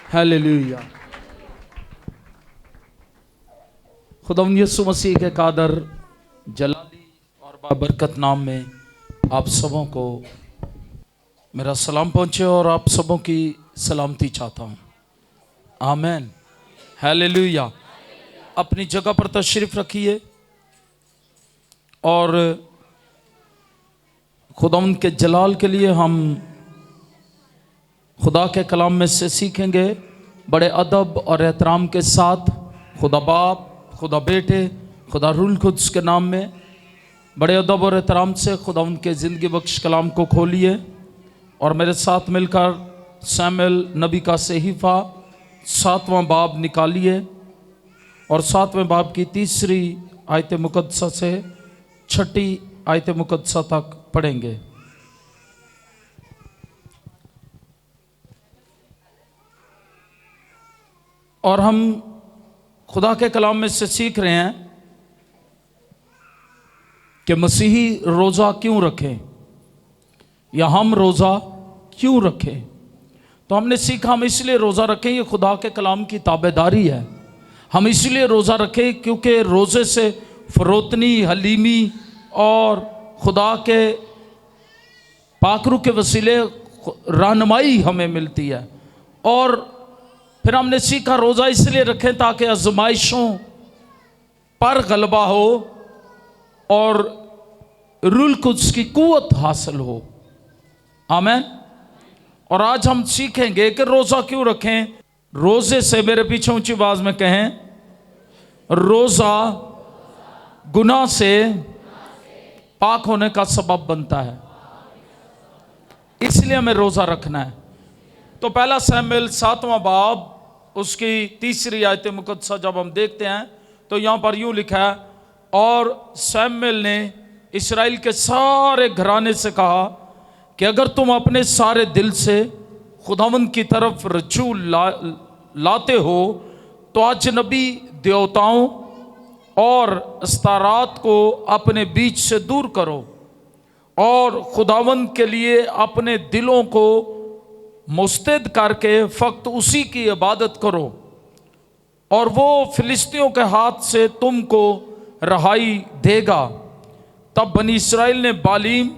Hallelujah. खुदावंद यीशु मसीह के कादर जलाली और बाबरकत नाम में आप सबों को मेरा सलाम पहुंचे और आप सबों की सलामती चाहता हूं। आमीन। हालेलुया। अपनी जगह पर तशरीफ रखिए और खुदावंद के जलाल के लिए हम खुदा के कलाम में से सीखेंगे बड़े अदब और एहतराम के साथ। खुदा बाप, खुदा बेटे, खुदा रूल कुद्स के नाम में बड़े अदब और एहतराम से खुदावंद के ज़िंदगी बख्श कलाम को खोलिए और मेरे साथ मिलकर सैमुएल नबी का सहीफा 7वां बाब निकालिए और 7वें बाब की 3री आयत मुकद्दसा से 6ठी आयत मुकद्दसा तक पढ़ेंगे। और हम खुदा के कलाम में से सीख रहे हैं कि मसीही रोज़ा क्यों रखें या हम रोज़ा क्यों रखें। तो हमने सीखा हम इसलिए रोज़ा रखें, ये खुदा के कलाम की ताबेदारी है। हम इसलिए रोज़ा रखें क्योंकि रोज़े से फरोतनी, हलीमी और खुदा के पाकरू के वसीले रहनुमाई हमें मिलती है। और फिर हमने सीखा रोज़ा इसलिए रखें ताकि आजमाइशों पर गलबा हो और रूल कुद्स की कुव्वत हासिल हो। आमीन। और आज हम सीखेंगे कि रोज़ा क्यों रखें। रोज़े से, मेरे पीछे ऊंची आवाज में कहें, रोज़ा गुनाह से पाक होने का सबब बनता है, इसलिए हमें रोज़ा रखना है। तो पहला सैमुएल 7वां बाब उसकी 3री आयत मुकद्दसा जब हम देखते हैं तो यहाँ पर यूँ लिखा है, और सैमुएल ने इस्राएल के सारे घराने से कहा कि अगर तुम अपने सारे दिल से खुदावंद की तरफ रजू लाते हो तो अजनबी देवताओं और अस्तारात को अपने बीच से दूर करो और खुदावंद के लिए अपने दिलों को मुस्तैद करके फक्त उसी की इबादत करो और वो फिलिस्तियों के हाथ से तुमको रहाई देगा। तब बनी इस्राएल ने बालीम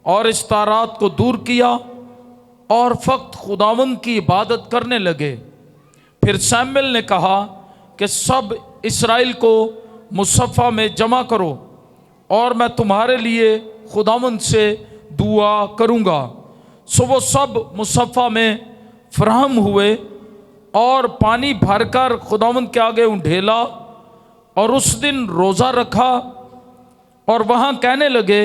और इस्तारात को दूर किया और फक्त खुदावंद की इबादत करने लगे। फिर सैमुएल ने कहा कि सब इस्राएल को मुसफ़ा में जमा करो और मैं तुम्हारे लिए खुदावंद से दुआ करूँगा। सो वो सब मुसफ़ा में फराहम हुए और पानी भरकर खुदावंद के आगे उंडेला और उस दिन रोज़ा रखा और वहाँ कहने लगे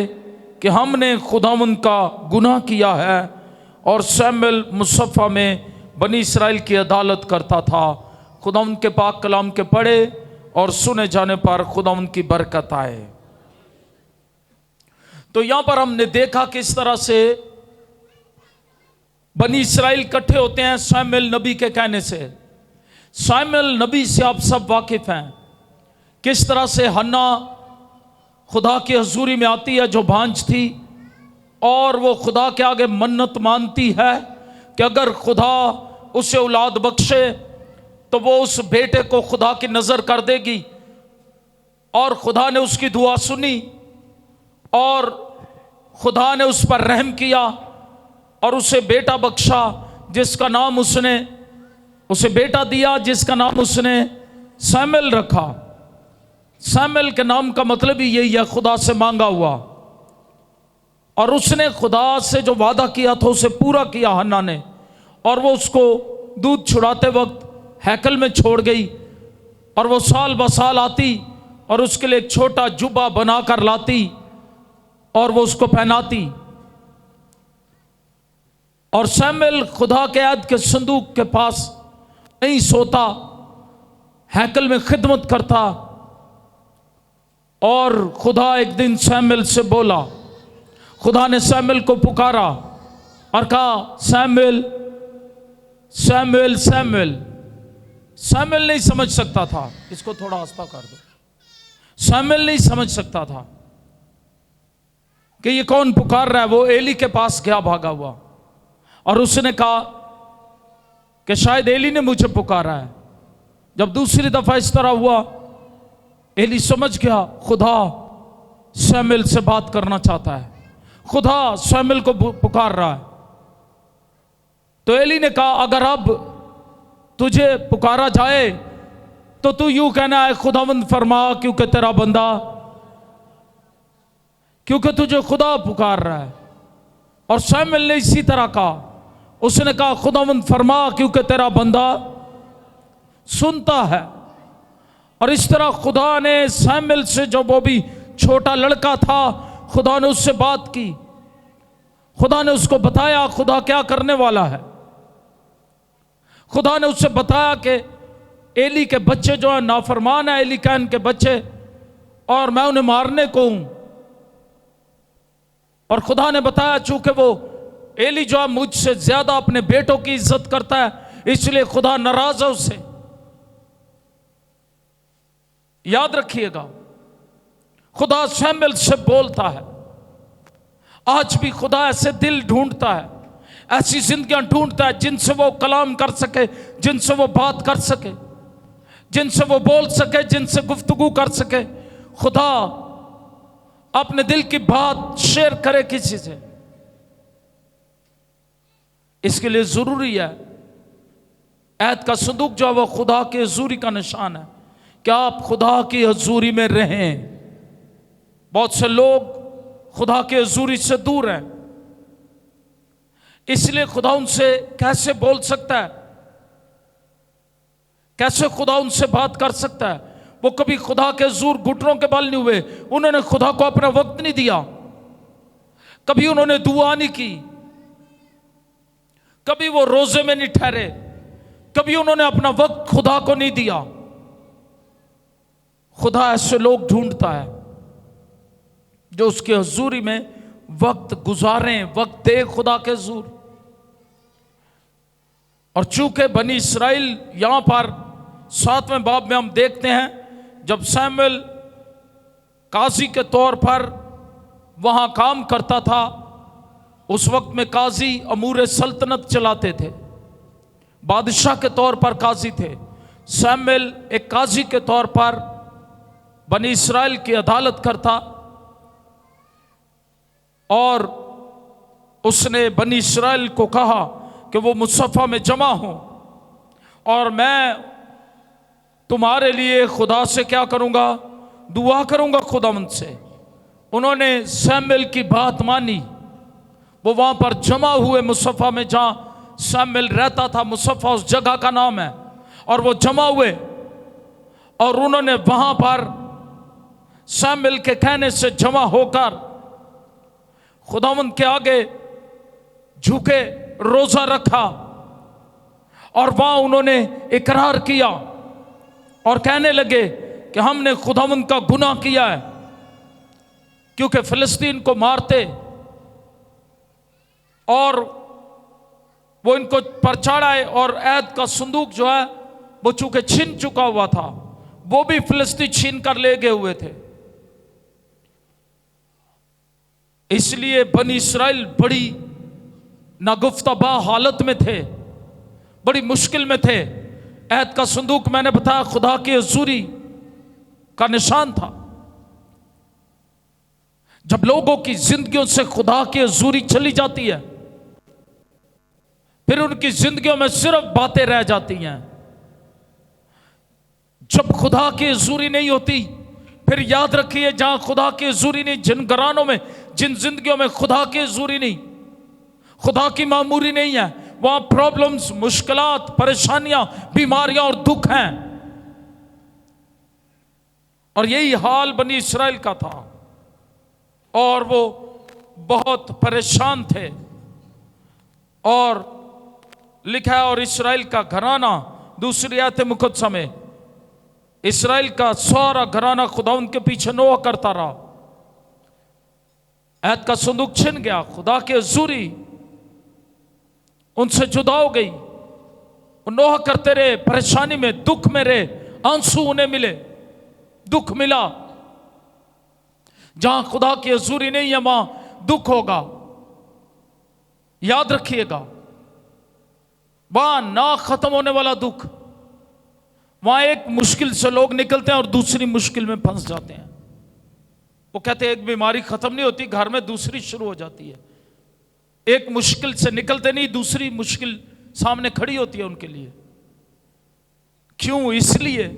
कि हमने खुदावंद का गुनाह किया है। और सैमुएल मुसफ़ा में बनी इस्राएल की अदालत करता था। खुदावंद के पाक कलाम के पढ़े और सुने जाने पर खुदावंद की बरकत आए। तो यहाँ पर हमने देखा किस तरह से बनी इस्राएल इकट्ठे होते हैं सैमुएल नबी के कहने से। सैमुएल नबी से आप सब वाकिफ हैं, किस तरह से हन्ना खुदा की हजूरी में आती है जो भांज थी और वो खुदा के आगे मन्नत मानती है कि अगर खुदा उसे औलाद बख्शे तो वो उस बेटे को खुदा की नज़र कर देगी। और खुदा ने उसकी दुआ सुनी और खुदा ने उस पर रहम किया और उसे बेटा बख्शा, जिसका नाम उसे बेटा दिया जिसका नाम उसने सैमुएल रखा। सैमुएल के नाम का मतलब ही यही है, खुदा से मांगा हुआ। और उसने खुदा से जो वादा किया था उसे पूरा किया हन्ना ने। और वो उसको दूध छुड़ाते वक्त हैकल में छोड़ गई और वो साल ब साल आती और उसके लिए एक छोटा जुब्बा बनाकर लाती और वो उसको पहनाती। और सैमुएल खुदा के ऐद के संदूक के पास नहीं सोता, हैकल में खिदमत करता। और खुदा एक दिन सैमुएल से बोला, खुदा ने सैमुएल को पुकारा और कहा, सैमुएल सैमुएल सैमुएल। सैमुएल नहीं समझ सकता था, इसको थोड़ा आस्था कर दो। सैमुएल नहीं समझ सकता था कि ये कौन पुकार रहा है। वो एली के पास गया भागा हुआ और उसने कहा कि शायद एली ने मुझे पुकारा है। जब दूसरी दफा इस तरह हुआ, एली समझ गया खुदा शमूएल से बात करना चाहता है, खुदा शमूएल को पुकार रहा है। तो एली ने कहा, अगर अब तुझे पुकारा जाए तो तू यूं कहना है, खुदावंद फरमा, क्योंकि तेरा बंदा, क्योंकि तुझे खुदा पुकार रहा है। और शमूएल ने इसी तरह कहा, उसने कहा, खुदावंद फरमा, क्योंकि तेरा बंदा सुनता है। और इस तरह खुदा ने शमूएल से, जब वो भी छोटा लड़का था, खुदा ने उससे बात की, खुदा ने उसको बताया खुदा क्या करने वाला है। खुदा ने उससे बताया कि एली के बच्चे जो है नाफरमान है, एली कैन के बच्चे, और मैं उन्हें मारने को हूं। और खुदा ने बताया, चूंकि वो एली जो है मुझसे ज्यादा अपने बेटों की इज्जत करता है, इसलिए खुदा नाराज है उससे। याद रखिएगा, खुदा शमूएल से बोलता है। आज भी खुदा ऐसे दिल ढूंढता है, ऐसी जिंदगियां ढूंढता है जिनसे वो कलाम कर सके, जिनसे वो बात कर सके, जिनसे वो बोल सके, जिनसे गुफ्तगू कर सके। खुदा अपने दिल की बात शेयर करे किसी से। इसके लिए जरूरी है, ऐत का संदूक जो है वो खुदा की हजूरी का निशान है, क्या आप खुदा की हजूरी में रहें। बहुत से लोग खुदा की हजूरी से दूर हैं, इसलिए खुदा उनसे कैसे बोल सकता है, कैसे खुदा उनसे बात कर सकता है। वो कभी खुदा के हजूर घुटनों के बल नहीं हुए, उन्होंने खुदा को अपना वक्त नहीं दिया, कभी उन्होंने दुआ नहीं की, कभी वो रोजे में नहीं ठहरे, कभी उन्होंने अपना वक्त खुदा को नहीं दिया। खुदा ऐसे लोग ढूंढता है जो उसके हजूरी में वक्त गुजारें, वक्त दे खुदा के हजूर। और चूंकि बनी इस्राइल, यहां पर 7वें बाब में हम देखते हैं, जब शमूएल काजी के तौर पर वहां काम करता था, उस वक्त में काजी अमूर सल्तनत चलाते थे, बादशाह के तौर पर काजी थे। शमूएल एक काजी के तौर पर बनी इस्राइल की अदालत करता, और उसने बनी इस्राइल को कहा कि वो मुसफ़ा में जमा हो, और मैं तुम्हारे लिए खुदा से क्या करूंगा, दुआ करूंगा खुदावंद से। उन्होंने शमूएल की बात मानी, वो वहां पर जमा हुए मुसफ़ा में, जहां शमूएल रहता था। मुसफ़ा उस जगह का नाम है। और वो जमा हुए और उन्होंने वहां पर शमूएल के कहने से जमा होकर खुदावंद के आगे झुके, रोजा रखा, और वहां उन्होंने इकरार किया और कहने लगे कि हमने खुदावंद का गुनाह किया है, क्योंकि फिलिस्तीन को मारते और वो इनको पर चढ़ाए, और ऐद का संदूक जो है वो चूंकि छीन चुका हुआ था, वो भी फिलिस्तीन छीन कर ले गए हुए थे। इसलिए बनी इस्राइल बड़ी नागुफ्ताबा हालत में थे, बड़ी मुश्किल में थे। ऐद का संदूक, मैंने बताया, खुदा की हजूरी का निशान था। जब लोगों की जिंदगियों से खुदा की हजूरी चली जाती है, फिर उनकी जिंदगियों में सिर्फ बातें रह जाती हैं। जब खुदा की हजूरी नहीं होती, फिर याद रखिए, जहां खुदा की हजूरी नहीं, जिन घरानों में, जिन जिंदगियों में खुदा की हजूरी नहीं, खुदा की मामूरी नहीं है, वहां प्रॉब्लम्स, मुश्किलात, परेशानियां, बीमारियां और दुख हैं। और यही हाल बनी इस्राइल का था, और वो बहुत परेशान थे। और लिखा है, और इस्राइल का घराना, दूसरी आयत मुकद्दसा में, इस्राइल का सारा घराना खुदा उनके पीछे नोह करता रहा। ऐद का संदूक छिन गया, खुदा की हजूरी उनसे जुदा हो गई। नोह करते रहे, परेशानी में, दुख में रहे, आंसू उन्हें मिले, दुख मिला। जहां खुदा की हजूरी नहीं है, वहां दुख होगा। याद रखिएगा, वहां ना खत्म होने वाला दुख, वहां एक मुश्किल से लोग निकलते हैं और दूसरी मुश्किल में फंस जाते हैं। वो कहते हैं एक बीमारी खत्म नहीं होती, घर में दूसरी शुरू हो जाती है। एक मुश्किल से निकलते नहीं, दूसरी मुश्किल सामने खड़ी होती है उनके लिए। क्यों? इसलिए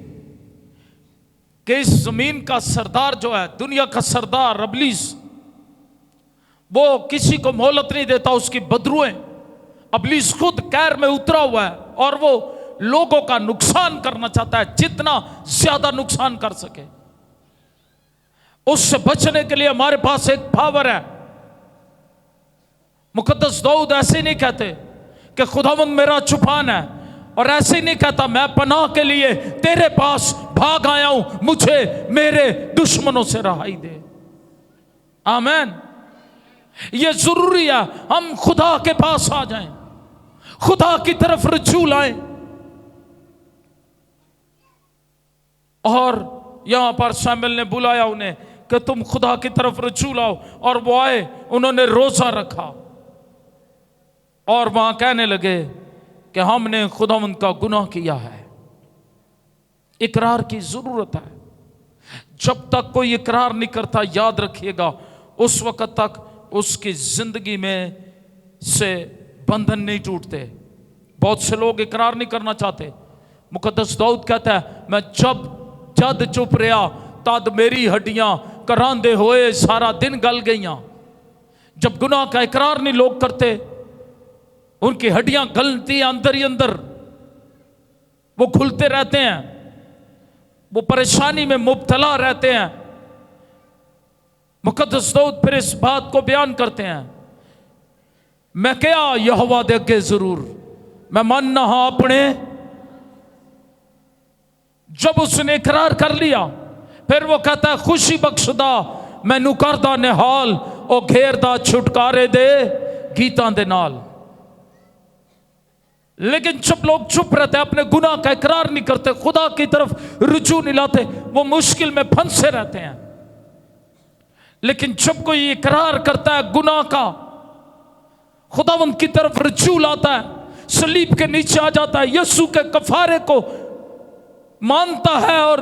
कि इस जमीन का सरदार जो है, दुनिया का सरदार इब्लीस, वो किसी को मोहलत नहीं देता। उसकी बदरुएं, इब्लीस खुद कैर में उतरा हुआ है और वो लोगों का नुकसान करना चाहता है, जितना ज्यादा नुकसान कर सके। उससे बचने के लिए हमारे पास एक पावर है। मुकद्दस दाऊद ऐसे नहीं कहते कि खुदावंद मेरा चुपान है, और ऐसे नहीं कहता मैं पनाह के लिए तेरे पास भाग आया हूं, मुझे मेरे दुश्मनों से रहाई दे। आमीन। ये जरूरी है हम खुदा के पास आ जाएं, खुदा की तरफ रुजू लाएं। और यहां पर शमूएल ने बुलाया उन्हें कि तुम खुदा की तरफ रुजू लाओ, और वो आए। उन्होंने रोजा रखा और वहां कहने लगे कि हमने खुदावंद का गुनाह किया है। इकरार की जरूरत है। जब तक कोई इकरार नहीं करता, याद रखिएगा, उस वक्त तक उसकी जिंदगी में से बंधन नहीं टूटते। बहुत से लोग इकरार नहीं करना चाहते। मुकद्दस दाऊद कहता है मैं जद चुप रहा तद मेरी हड्डियां करांदे होए सारा दिन गल गईयां। जब गुनाह का इकरार नहीं लोग करते, उनकी हड्डियां गलती अंदर ही अंदर, वो खुलते रहते हैं, वो परेशानी में मुब्तला रहते हैं। मुकद्दस दाऊद फिर इस बात को बयान करते हैं, मैं क्या यहोवा दे अगे जरूर मैं मन हाँ अपने। जब उसने इकरार कर लिया, फिर वो कहता है खुशी बख्शदा मैनू करदा निहाल, ओ घेरदा छुटकारे दे गीतां दे नाल। लेकिन जब लोग चुप रहते, अपने गुनाह का इकरार नहीं करते, खुदा की तरफ रुजू नहीं लाते, वो मुश्किल में फंसे रहते हैं। लेकिन जब कोई इकरार करता है गुनाह का, खुदावंद की तरफ रुजू लाता है, सलीब के नीचे आ जाता है, यीशु के कफारे को मानता है और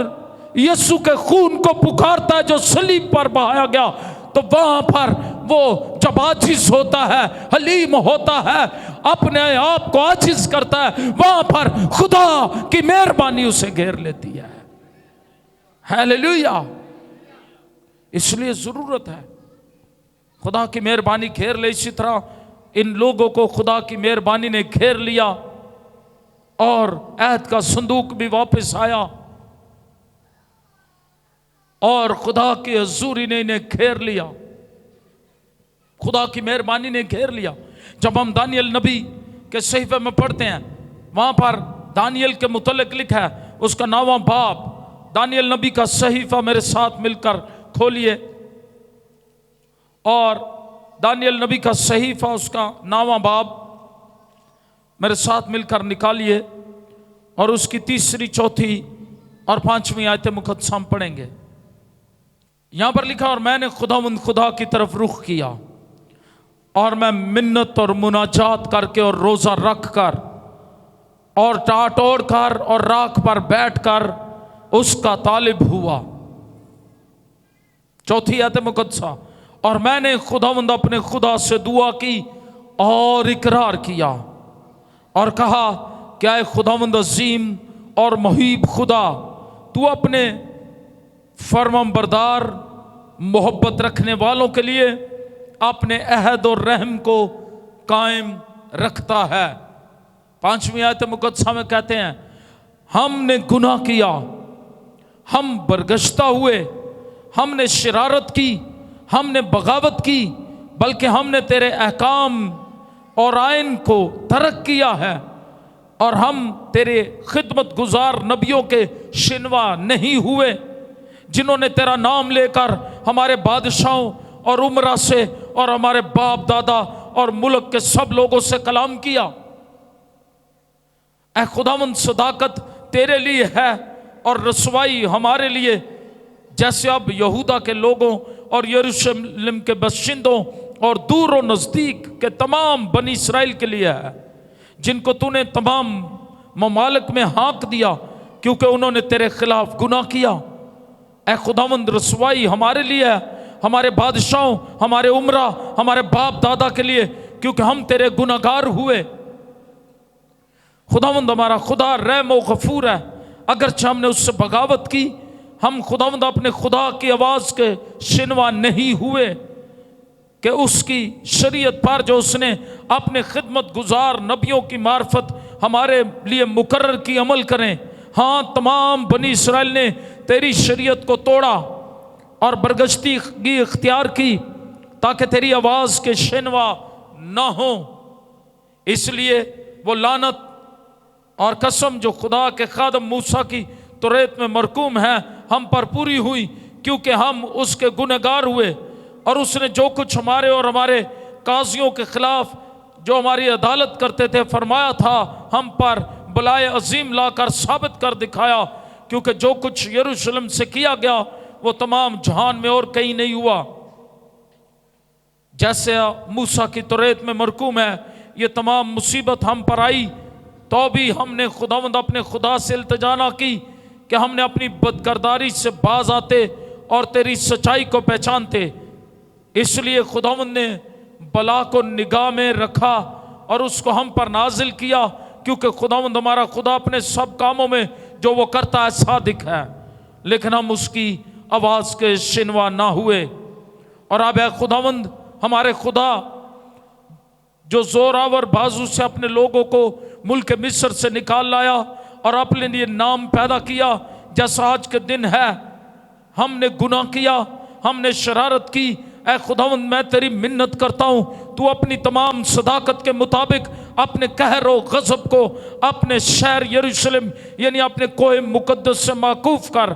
यीशु के खून को पुकारता है जो सलीब पर बहाया गया, तो वहां पर वो जब आजिज होता है, हलीम होता है, अपने आप को आजिज करता है, वहां पर खुदा की मेहरबानी उसे घेर लेती है। हालेलुया। इसलिए जरूरत है खुदा की मेहरबानी घेर ले। इसी तरह इन लोगों को खुदा की मेहरबानी ने घेर लिया और ऐहद का संदूक भी वापस आया और खुदा की हजूरी ने इन्हें घेर लिया, खुदा की मेहरबानी ने घेर लिया। जब हम दानियल नबी के सहीफे में पढ़ते हैं, वहां पर दानियल के मुतल्लिक लिखा है, उसका 9वां बाब, दानियल नबी का सहीफा मेरे साथ मिलकर खोलिए और दानियल नबी का सहीफा उसका 9वां बाब मेरे साथ मिलकर निकालिए और उसकी 3, 4 और 5वीं आयतें मुकद्दस हम पढ़ेंगे। यहां पर लिखा, और मैंने खुदा की तरफ रुख किया और मैं मिन्नत और मुनाजात करके और रोजा रख कर और टाटोड़ कर और राख पर बैठकर उसका तालिब हुआ। 4 आयत मुकद्दसा, और मैंने खुदावंद अपने खुदा से दुआ की और इकरार किया और कहा, क्या है खुदावंद अजीम और मुहीब खुदा, तू अपने फरमाबरदार मोहब्बत रखने वालों के लिए अपने अहद और रहम को कायम रखता है। 5वीं आयत मुकद्दसा में कहते हैं, हमने गुनाह किया, हम बरगश्ता हुए, हमने शरारत की, हमने बगावत की, बल्कि हमने तेरे अहकाम और आइन को तर्क किया है और हम तेरे खिदमत गुजार नबियों के शिनवा नहीं हुए, जिन्होंने तेरा नाम लेकर हमारे बादशाहों और उमरा से और हमारे बाप दादा और मुल्क के सब लोगों से कलाम किया। ऐ खुदावंद, सदाकत तेरे लिए है और रसवाई हमारे लिए, जैसे अब यहूदा के लोगों और यरूशलेम के बशिंदों और दूर और नजदीक के तमाम बनी इस्राएल के लिए है, जिनको तूने तमाम ममालिक में हाँक दिया क्योंकि उन्होंने तेरे खिलाफ गुनाह किया। ऐ खुदावंद रसवाई हमारे लिए है, हमारे बादशाहों, हमारे उमरा, हमारे बाप दादा के लिए, क्योंकि हम तेरे गुनाहगार हुए। खुदावंद हमारा खुदा रहम व गफूर है। अगरचे हमने उससे बगावत की, हम खुदावंद अपने खुदा की आवाज़ के शिनवा नहीं हुए कि उसकी शरीयत पर जो उसने अपने खिदमत गुजार नबियों की मार्फत हमारे लिए मुकर्रर की अमल करें। हाँ, तमाम बनी इसराइल ने तेरी शरीयत को तोड़ा और बरगश्ती की इख्तियार की ताकि तेरी आवाज़ के शिनवा ना हो। इसलिए वो लानत और कसम जो खुदा के खादम मूसा की तौरेत में मरकूम है हम पर पूरी हुई, क्योंकि हम उसके गुनहगार हुए। और उसने जो कुछ हमारे और हमारे काजियों के खिलाफ जो हमारी अदालत करते थे फरमाया था, हम पर बलाए अजीम लाकर साबित कर दिखाया, क्योंकि जो कुछ यरूशलेम से किया गया वो तमाम जहान में और कहीं नहीं हुआ। जैसे मूसा की तौरेत में मरकूम है, ये तमाम मुसीबत हम पर आई तो भी हमने खुदावंद अपने खुदा से इल्तिजा ना की कि हमने अपनी बदकरदारी से बाज आते और तेरी सच्चाई को पहचानते। इसलिए खुदावंद ने बला को निगाह में रखा और उसको हम पर नाजिल किया, क्योंकि खुदावंद हमारा खुदा अपने सब कामों में जो वो करता है सादिक है, लेकिन हम उसकी आवाज़ के शिनवा ना हुए। और अब है खुदावंद हमारे खुदा जो जोरावर बाजू से अपने लोगों को मुल्क मिस्र से निकाल लाया और अपने लिए नाम पैदा किया, जैसा आज के दिन है। हमने गुनाह किया, हमने शरारत की। ऐ खुदावंद मैं तेरी मिन्नत करता हूँ, तू अपनी तमाम सदाकत के मुताबिक अपने कहर और गज़ब को अपने शहर यरूशलेम यानी अपने कोहे मुकद्दस से माकूफ कर,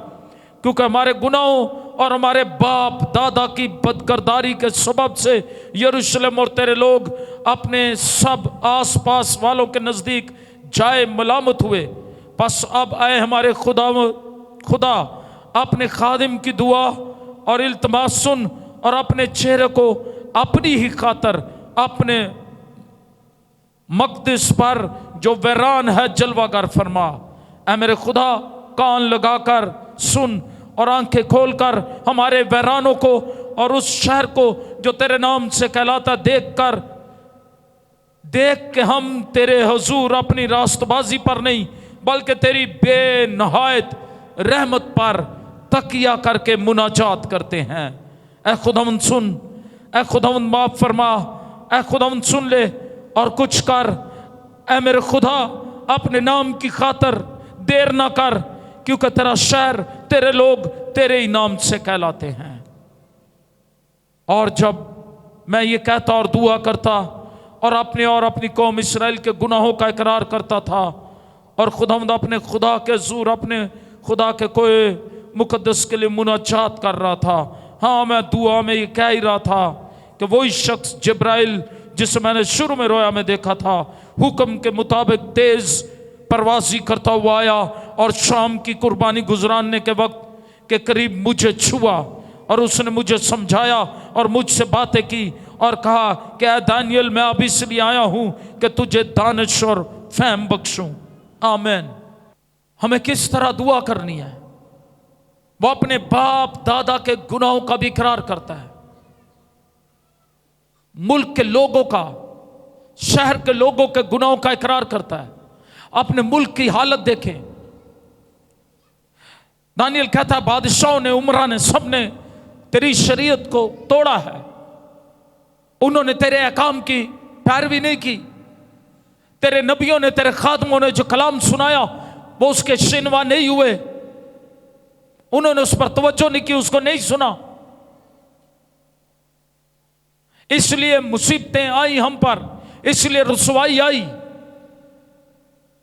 क्योंकि हमारे गुनाहों और हमारे बाप दादा की बदकरदारी के सबब से यरूशलेम और तेरे लोग अपने सब आस पास वालों के नज़दीक जाए मलामत हुए। बस अब आए हमारे खुदा अपने खादिम की दुआ और इल्तमास सुन और अपने चेहरे को अपनी ही खातर अपने मक़दिस पर जो वैरान है जलवागर फरमा। ऐ मेरे खुदा कान लगाकर सुन और आंखें खोलकर हमारे वैरानों को और उस शहर को जो तेरे नाम से कहलाता देख के हम तेरे हुजूर अपनी रास्तबाजी पर नहीं बल्कि तेरी बेनहायत रहमत पर तकिया करके मुनाजात करते हैं। ऐ खुदावंद सुन, ऐ खुदावंद माफ फरमा, ऐ खुदावंद सुन ले और कुछ कर। ऐ मेरे खुदा अपने नाम की खातर देर ना कर, क्योंकि तेरा शहर तेरे लोग तेरे ही नाम से कहलाते हैं। और जब मैं ये कहता और दुआ करता और अपनी कौम इसराइल के गुनाहों का इकरार करता था और खुदावंद अपने खुदा के ज़ूर अपने खुदा के कोई मुकद्दस के लिए मुनाजात कर रहा था, हाँ मैं दुआ में ये कह ही रहा था कि वही शख्स जिब्राइल जिसे मैंने शुरू में रोया में देखा था, हुक्म के मुताबिक तेज परवाजी करता हुआ आया और शाम की कुर्बानी गुजराने के वक्त के करीब मुझे छुआ और उसने मुझे समझाया और मुझसे बातें की और कहा कि ऐ दानियल मैं अब इसलिए आया हूं कि तुझे दानिश और फहम बख्शूं। आमीन। हमें किस तरह दुआ करनी है? वो अपने बाप दादा के गुनाहों का भी इकरार करता है, मुल्क के लोगों का, शहर के लोगों के गुनाहों का इकरार करता है। अपने मुल्क की हालत देखें। दानियल कहता है बादशाहों ने, उमरा ने, सब ने तेरी शरीयत को तोड़ा है, उन्होंने तेरे अहकाम की पैरवी नहीं की। तेरे नबियों ने, तेरे खादमों ने जो कलाम सुनाया वो उसके शिनवा नहीं हुए, उन्होंने उस पर तवज्जो नहीं की, उसको नहीं सुना। इसलिए मुसीबतें आई हम पर, इसलिए रुसवाई आई।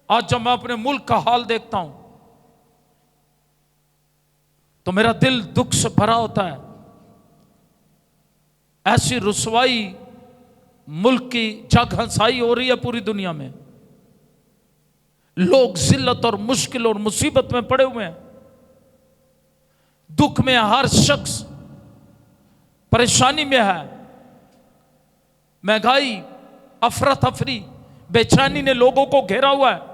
आज जब मैं अपने मुल्क का हाल देखता हूं तो मेरा दिल दुख से भरा होता है। ऐसी रुसवाई मुल्क की जग हंसाई हो रही है पूरी दुनिया में। लोग जिल्लत और मुश्किल और मुसीबत में पड़े हुए हैं, दुख में हर शख्स परेशानी में है। महंगाई, अफरा तफरी, बेचैनी ने लोगों को घेरा हुआ है।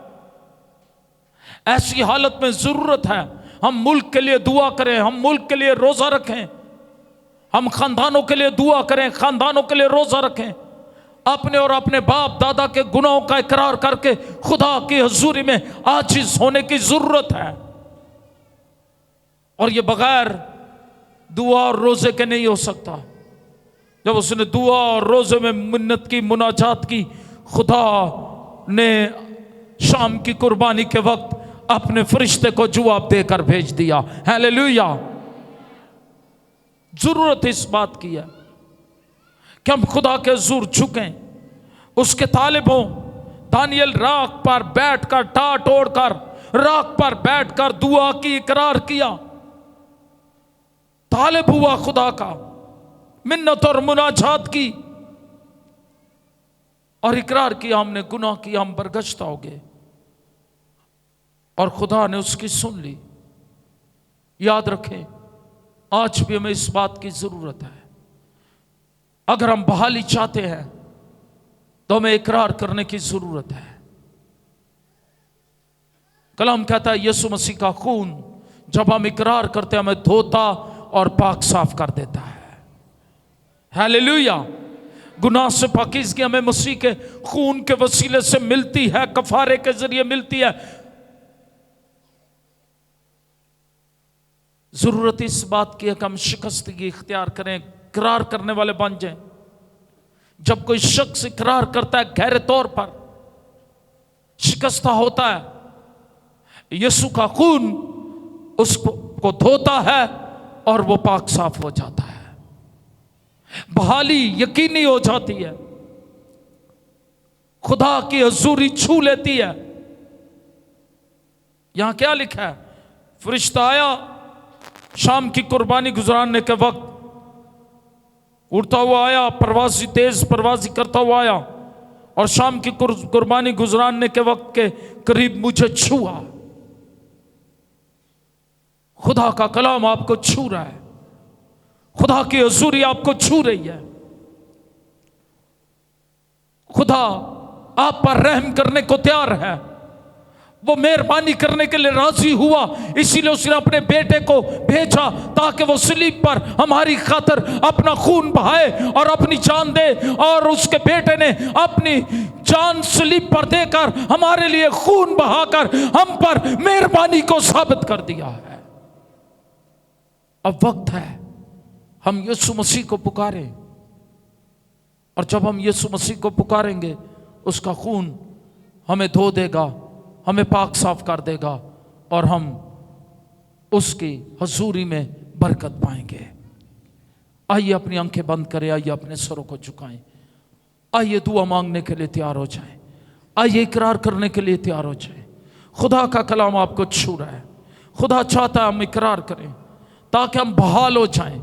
ऐसी हालत में जरूरत है हम मुल्क के लिए दुआ करें, हम मुल्क के लिए रोजा रखें, हम खानदानों के लिए दुआ करें, खानदानों के लिए रोजा रखें, अपने और अपने बाप दादा के गुनाहों का इकरार करके खुदा की हजूरी में आजिज होने की जरूरत है। और ये बगैर दुआ और रोजे के नहीं हो सकता। जब उसने दुआ और रोजे में मिन्नत की, मुनाजात की, खुदा ने शाम की कुर्बानी के वक्त अपने फरिश्ते को जवाब देकर भेज दिया। हालेलुया। जरूरत इस बात की है कि हम खुदा के हुजूर झुकें, उसके तालिब हों। दानियल राख पर बैठकर, टाट ओढ़कर राख पर बैठकर दुआ की, इकरार किया, तालिब हुआ खुदा का, मिन्नत और मुनाजात की और इकरार किया हमने गुनाह किया, हम बरगश्ता हो गए, और खुदा ने उसकी सुन ली। याद रखें, आज भी हमें इस बात की जरूरत है। अगर हम बहाली चाहते हैं तो हमें इकरार करने की जरूरत है। कलाम कहता है यीशु मसीह का खून जब हम इकरार करते हैं हमें धोता और पाक साफ कर देता है। हालेलुया। गुनाह से पाकीज़गी हमें मसीह के खून के वसीले से मिलती है, कफारे के जरिए मिलती है। जरूरत इस बात की है कि हम शिकस्तगी इख्तियार करें, इकरार करने वाले बन जाएं। जब कोई शख्स इकरार करता है गहरे तौर पर, शिकस्ता होता है, यीशु का खून उसको धोता है और वो पाक साफ हो जाता है, बहाली यकीनी हो जाती है, खुदा की हजूरी छू लेती है। यहां क्या लिखा है? फरिश्ता आया शाम की कुर्बानी गुजराने के वक्त, उड़ता हुआ आया, परवाजी तेज परवाजी करता हुआ आया और शाम की कुर्बानी गुजराने के वक्त के करीब मुझे छुआ। खुदा का कलाम आपको छू रहा है, खुदा की हजूरी आपको छू रही है। खुदा आप पर रहम करने को तैयार है, वो मेहरबानी करने के लिए राजी हुआ, इसीलिए उसने अपने बेटे को भेजा ताकि वो सलीब पर हमारी खातिर अपना खून बहाए और अपनी जान दे। और उसके बेटे ने अपनी जान सलीब पर देकर हमारे लिए खून बहाकर हम पर मेहरबानी को साबित कर दिया है। अब वक्त है हम यीशु मसीह को पुकारें, और जब हम यीशु मसीह को पुकारेंगे उसका खून हमें धो देगा, हमें पाक साफ कर देगा और हम उसकी हजूरी में बरकत पाएंगे। आइए अपनी आंखें बंद करें, आइए अपने सरों को झुकाएं, आइए दुआ मांगने के लिए तैयार हो जाएं, आइए इकरार करने के लिए तैयार हो जाएं। खुदा का कलाम आपको छू रहा है, खुदा चाहता है हम इकरार करें ताकि हम बहाल हो जाएं।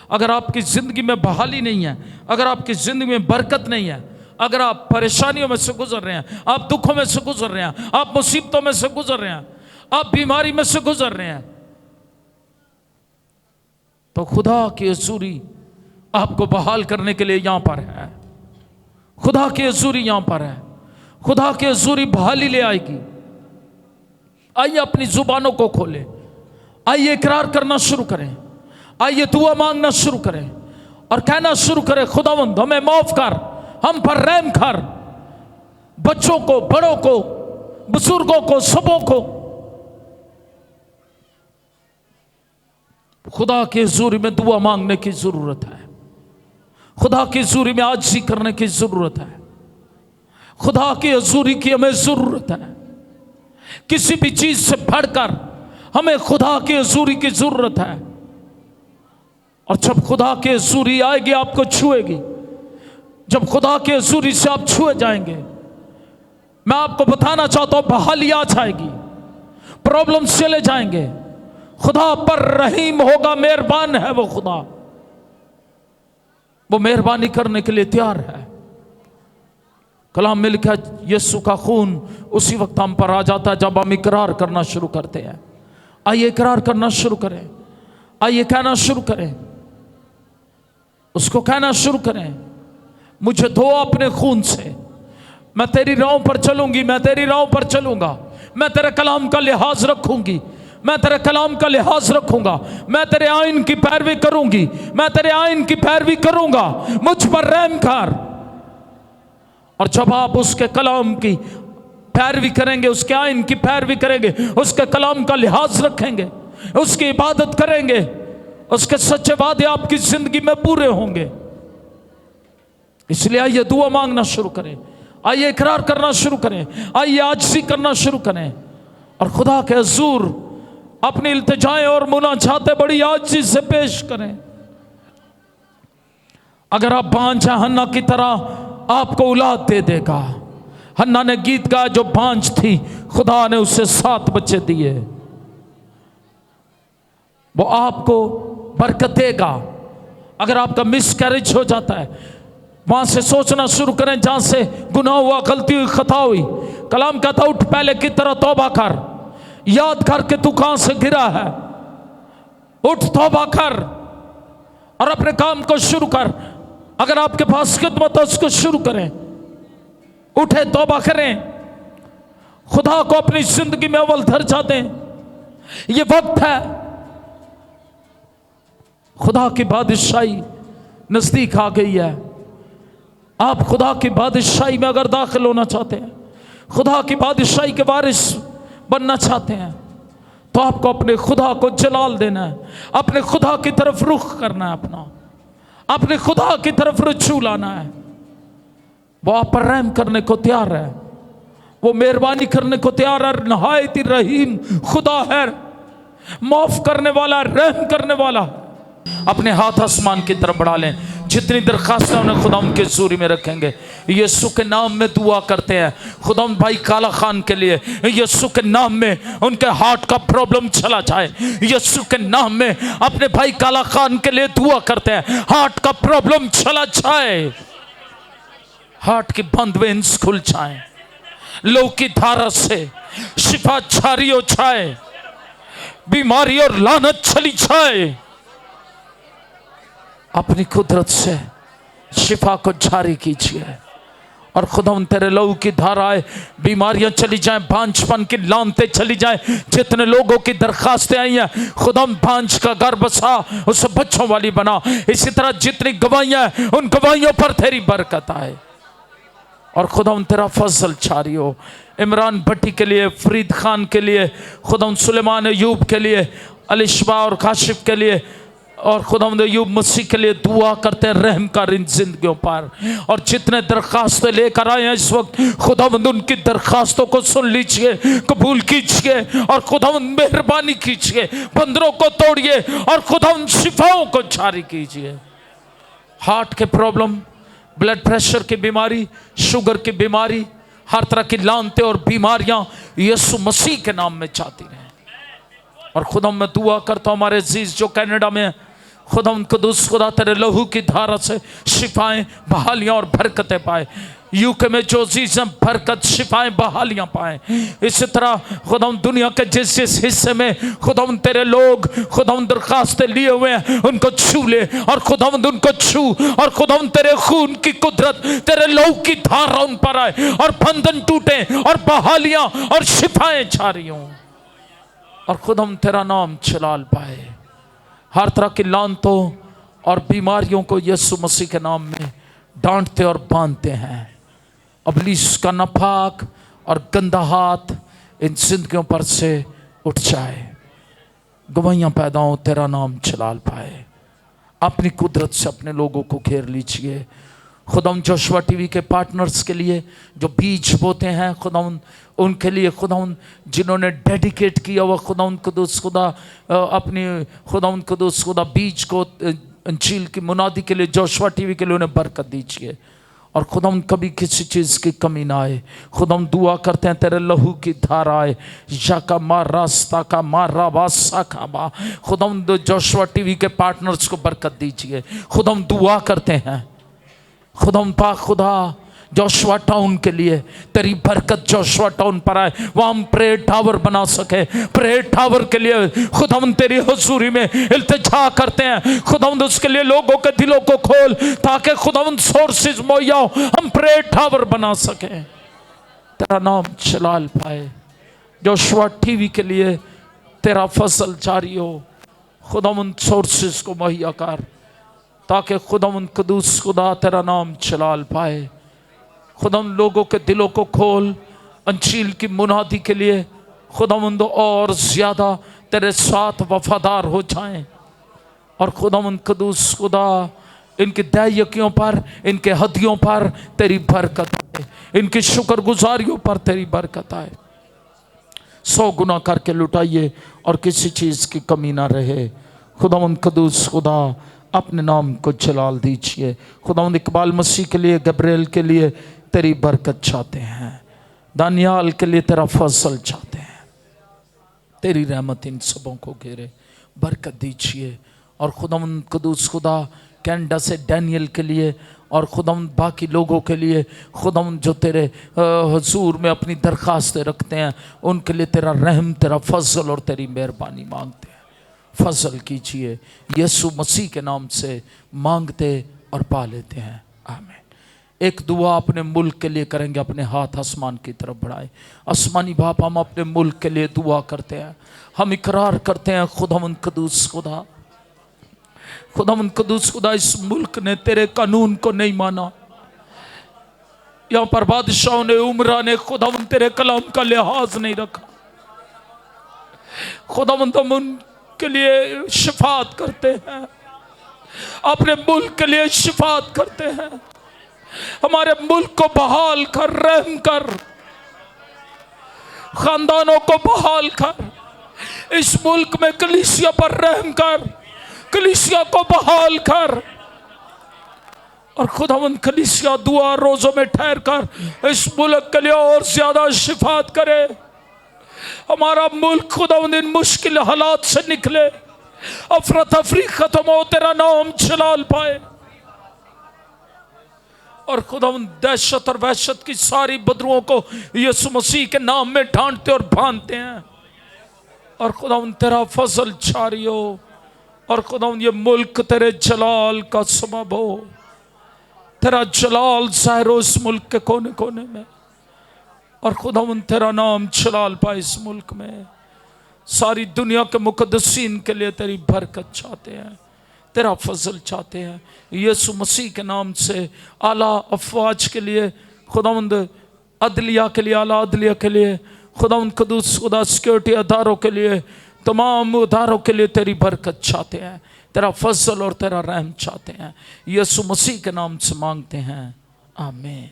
अगर आपकी जिंदगी में बहाली नहीं है, अगर आपकी जिंदगी में बरकत नहीं है, अगर आप परेशानियों में से गुजर रहे हैं, आप दुखों में से गुजर रहे हैं, आप मुसीबतों में से गुजर रहे हैं, आप बीमारी में से गुजर रहे हैं, तो खुदा की हजूरी आपको बहाल करने के लिए यहां पर है। खुदा की हजूरी यहां पर है, खुदा की हजूरी बहाली ले आएगी। आइए अपनी जुबानों को खोलें, आइए इकरार करना शुरू करें, आइए दुआ मांगना शुरू करें और कहना शुरू करें, खुदावंद हमें माफ कर, हम पर रहम कर, बच्चों को, बड़ों को, बुजुर्गों को, सबों को खुदा की हजूरी में दुआ मांगने की जरूरत है, खुदा की हजूरी में आजिज़ी करने की जरूरत है, खुदा की हजूरी की हमें जरूरत है। किसी भी चीज से बढ़कर हमें खुदा की हजूरी की जरूरत है। और जब खुदा की हजूरी आएगी आपको छुएगी, जब खुदा की हजूरी से आप छुए जाएंगे, मैं आपको बताना चाहता हूं बहाली आ जाएगी, प्रॉब्लम चले जाएंगे। खुदा पर रहीम होगा, मेहरबान है वो खुदा, वो मेहरबानी करने के लिए तैयार है। कलाम में लिखा है यीशु का खून उसी वक्त हम पर आ जाता है जब हम इकरार करना शुरू करते हैं। आइए इकरार करना शुरू करें, आइए कहना शुरू करें, उसको कहना शुरू करें, मुझे धो अपने खून से, मैं तेरी राहों पर चलूंगी, मैं तेरी राहों पर चलूंगा, मैं तेरे कलाम का लिहाज रखूंगी, मैं तेरे कलाम का लिहाज रखूंगा, मैं तेरे आइन की पैरवी करूंगी, मैं तेरे आइन की पैरवी करूंगा, मुझ पर रहम कर। और जब आप उसके कलाम की पैरवी करेंगे, उसके आइन की पैरवी करेंगे, उसके कलाम का लिहाज रखेंगे, उसकी इबादत करेंगे, उसके सच्चे वादे आपकी जिंदगी में पूरे होंगे। इसलिए आइए दुआ मांगना शुरू करें, आइए इकरार करना शुरू करें, आइए आजिज़ी करना शुरू करें और खुदा के हुजूर अपनी इल्तिजाएं और मुनाजातें बड़ी आजिज़ी से पेश करें। अगर आप बांझ हैं, हन्ना की तरह आपको औलाद दे देगा। हन्ना ने गीत गाया, जो बांझ थी खुदा ने उसे 7 बच्चे दिए। वो आपको बरकत देगा। अगर आपका मिसकैरेज हो जाता है, वहां से सोचना शुरू करें जहां से गुनाह हुआ, गलती हुई, खता हुई। कलाम कहता उठ, पहले की तरह तौबा कर, याद कर कि तू कहां से गिरा है। उठ, तौबा कर और अपने काम को शुरू कर। अगर आपके पास खिदमत है, उसको शुरू करें। उठे, तौबा करें, खुदा को अपनी जिंदगी में अव्वल दर्जा दें। ये वक्त है, खुदा की बादशाही नजदीक आ गई है। आप खुदा की बादशाही में अगर दाखिल होना चाहते हैं, खुदा की बादशाही के वारिस बनना चाहते हैं, तो आपको अपने खुदा को जलाल देना है, अपने खुदा की तरफ रुख करना है, अपने खुदा की तरफ रुजू लाना है। वो आप पर रहम करने को तैयार है, वो मेहरबानी करने को तैयार है। नहायत रहीम खुदा है, माफ करने वाला, रहम करने वाला। अपने हाथ आसमान की तरफ बढ़ा लें। जितनी दरखास्तें उन्हें खुदा उनके सूरी में रखेंगे, यीशु के नाम में दुआ करते हैं। खुदा भाई काला खान के लिए यीशु के नाम में उनके हार्ट का प्रॉब्लम चला जाए। यीशु के नाम में अपने भाई काला खान के लिए दुआ करते हैं, हार्ट का प्रॉब्लम चला जाए, हार्ट की बंद वेन्स खुल जाए, लहू की धारा से शिफा जारी हो जाए, बीमारी और लानत चली जाए। अपनी कुदरत से शिफा को जारी कीजिए और खुदा तेरे लहू की धाराएं, बीमारियां चली जाएं, बांझपन की लानतें चली जाएं। जितने लोगों की दरखास्तें आई हैं, खुदा बांझ का घर बसा, उसे बच्चों वाली बना। इसी तरह जितनी गवाहियां हैं, उन गवाहियों पर तेरी बरकत आए और खुदा तेरा फजल जारी हो। इमरान भट्टी के लिए, फरीद खान के लिए, खुदा सुलेमान अयूब के लिए, अलिशबा और काशिफ के लिए और खुदा अयूब मसीह के लिए दुआ करते हैं, रहम कर इन जिंदगियों पर। और जितने दरखास्तें लेकर आए हैं इस वक्त, खुदा उनकी दरखास्तों को सुन लीजिए, कबूल कीजिए और खुदा मेहरबानी कीजिए, बंदरों को तोड़िए और खुदा शिफाओं को जारी कीजिए। हार्ट के प्रॉब्लम, ब्लड प्रेशर की बीमारी, शुगर की बीमारी, हर तरह की लानतें और बीमारियां यीशु मसीह के नाम में जाती हैं। और खुदा मैं दुआ करता हूँ हमारे अजीज जो कनाडा में, खुदा कुदूस खुदा तेरे लहू की धारा से शिफाएं, बहालियां और बरकतें पाए। यूके में जो अजीज हैं, बरकत, शिफाएं, बहालियां पाएं। इसी तरह खुदा दुनिया के जिस जिस हिस्से में खुदा तेरे लोग खुदा दरखास्तें लिए हुए हैं, उनको छू ले और खुदा उनको छू और खुदा तेरे खून की कुदरत, तेरे लहू की धारा उन पर आए और बंधन टूटे और बहालियां और शिफाएं जारी हों और खुदा तेरा नाम जलाल पाए। हर तरह की लानतों और बीमारियों को यीशु मसीह के नाम में डांटते और बांधते हैं। इब्लीस का नापाक और गंदा हाथ इन जिंदगियों पर से उठ जाए, गवाहियां पैदा हो, तेरा नाम जलाल पाए। अपनी कुदरत से अपने लोगों को घेर लीजिए। खुदा जोशुआ टीवी के पार्टनर्स के लिए जो बीज बोते हैं, खुदा उनके लिए, खुदा जिन्होंने डेडिकेट किया हुआ, खुदा कुदूस खुदा अपनी खुदा कुदूस खुदा बीज को अंजील की मुनादी के लिए जोशुआ टीवी के लिए उन्हें बरकत दीजिए और खुदा कभी किसी चीज़ की कमी ना आए। खुदा दुआ करते हैं तेरे लहू की धारा आए, याका मा रास्ता का मा राबासा का बा। खुदा जोशुआ टीवी के पार्टनर्स को बरकत दीजिए। खुदा दुआ करते हैं खुदा पाक खुदा जोशुआ टाउन के लिए तेरी बरकत जोशुआ टाउन पर आए, वहाँ हम प्रेयर टावर बना सके। प्रेयर टावर के लिए खुदा तेरी हुजूरी में इल्तिजा करते हैं, खुदा उसके लिए लोगों के दिलों को खोल ताकि खुदा सोर्सेज मुहैया हो, हम प्रेयर टावर बना सकें। तेरा नाम जलाल पाए। जोशुआ टीवी के लिए तेरा फजल जारी हो। खुदावन सोर्सेस को मुहैया कर ताकि खुदावन कदूस खुदा तेरा नाम जलाल पाए। खुदावन लोगों के दिलों को खोल अंजील की मुनादी के लिए। खुदावंद और ज़्यादा तेरे साथ वफादार हो जाएं। और खुदावंद कदूस खुदा इनकी दैयकियों पर, इनके हदियों पर तेरी बरकत आए, इनकी शुक्रगुजारियों पर तेरी बरकत आए। 100 गुना करके लुटाइए और किसी चीज़ की कमी ना रहे। खुदावंद कदूस खुदा अपने नाम को जलाल दीजिए। खुदावंद इकबाल मसीह के लिए, गब्रिएल के लिए तेरी बरकत चाहते हैं। दानियाल के लिए तेरा फजल चाहते हैं। तेरी रहमत इन सबों को घेरे, बरकत दीजिए। और खुदावंद कदूस खुदा कनाडा से डैनियल के लिए और खुदावंद बाकी लोगों के लिए, खुदावंद जो तेरे हुजूर में अपनी दरख्वास्तें रखते हैं, उनके लिए तेरा रहम, तेरा फजल और तेरी मेहरबानी मांगते हैं। फजल कीजिए, यीशु मसीह के नाम से मांगते और पा लेते हैं, आमीन। एक दुआ अपने मुल्क के लिए करेंगे। अपने हाथ आसमान की तरफ बढ़ाए। आसमानी बाप, हम अपने मुल्क के लिए दुआ करते हैं। हम इकरार करते हैं खुदावंद कदूस खुदा, खुदावंद कदूस खुदा, इस मुल्क ने तेरे कानून को नहीं माना। यहाँ पर बादशाहों ने, उमरा ने खुदावंद तेरे कलाम का लिहाज नहीं रखा। खुदावंद हम उनके लिए शिफात करते हैं, अपने मुल्क के लिए शिफात करते हैं। हमारे मुल्क को बहाल कर, रहम कर, खानदानों को बहाल कर। इस मुल्क में कलीसिया पर रहम कर, कलीसिया को बहाल कर। और खुदावंद कलीसिया दुआ रोजों में ठहर कर इस मुल्क के लिए और ज्यादा शिफात करे। हमारा मुल्क खुदावंद इन मुश्किल हालात से निकले, अफरा तफरी खत्म हो, तेरा नाम जलाल पाए। और खुदावंद दहशत और वहशत की सारी बदरुओं को यीशु मसीह के नाम में ढांढते और बांधते हैं। और खुदावंद तेरा फजल जारी हो। और खुदावंद ये मुल्क तेरे जलाल का सबब हो, तेरा जलाल ज़ाहिर हो इस मुल्क के कोने कोने में। और खुदावंद तेरा नाम जलाल पाए इस मुल्क में। सारी दुनिया के मुकद्दसीन के लिए तेरी बरकत चाहते हैं, तेरा फजल चाहते हैं। यीशु मसीह के नाम से आला अफवाज के लिए, खुदावंद अदलिया के लिए, आला अदलिया के लिए, खुदावंद कदूस खुदा सिक्योरिटी अदारों के लिए, तमाम अदारों के लिए तेरी बरकत चाहते हैं, तेरा फजल और तेरा रहम चाहते हैं। यीशु मसीह के नाम से मांगते हैं, आमीन।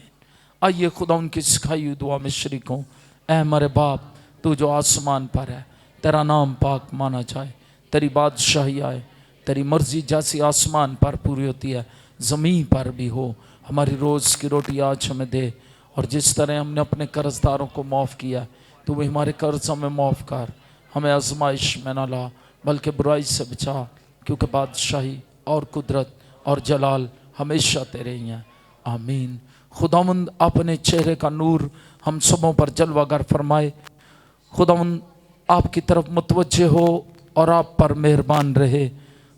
आइए खुदा उनकी सिखाई हुई दुआ में शरीक हों। ऐ हमारे बाप, तू जो आसमान पर है, तेरा नाम पाक माना जाए, तेरी बादशाही आए, तेरी मर्जी जैसी आसमान पर पूरी होती है ज़मीन पर भी हो। हमारी रोज़ की रोटी आज हमें दे, और जिस तरह हमने अपने कर्जदारों को माफ़ किया, तू भी हमारे कर्ज हमें माफ़ कर। हमें आजमाइश में ना ला, बल्कि बुराई से बचा, क्योंकि बादशाही और कुदरत और जलाल हमेशा तेरे ही हैं, आमीन। खुदावंद अपने चेहरे का नूर हम सबों पर जलवागर फरमाए। खुदावंद आपकी तरफ मुतवज्जे हो और आप पर मेहरबान रहे।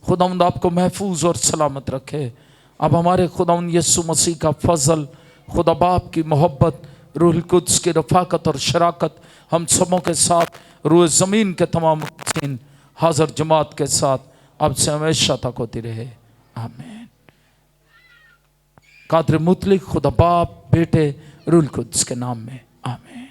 खुदावंद आपको महफूज और सलामत रखे। अब हमारे खुदावंद यीशु मसीह का फजल, खुदा बाप की मोहब्बत, रूह कुद्स की रफ़ाकत और शराकत हम सबों के साथ, रूह ज़मीन के तमाम मुक़द्दसीन हाज़िर जमात के साथ अब से हमेशा तक होती रहे, आमीन। कादर मुतलिक खुदा बाप, बेटे, रूह कुद्स के नाम में, आमीन।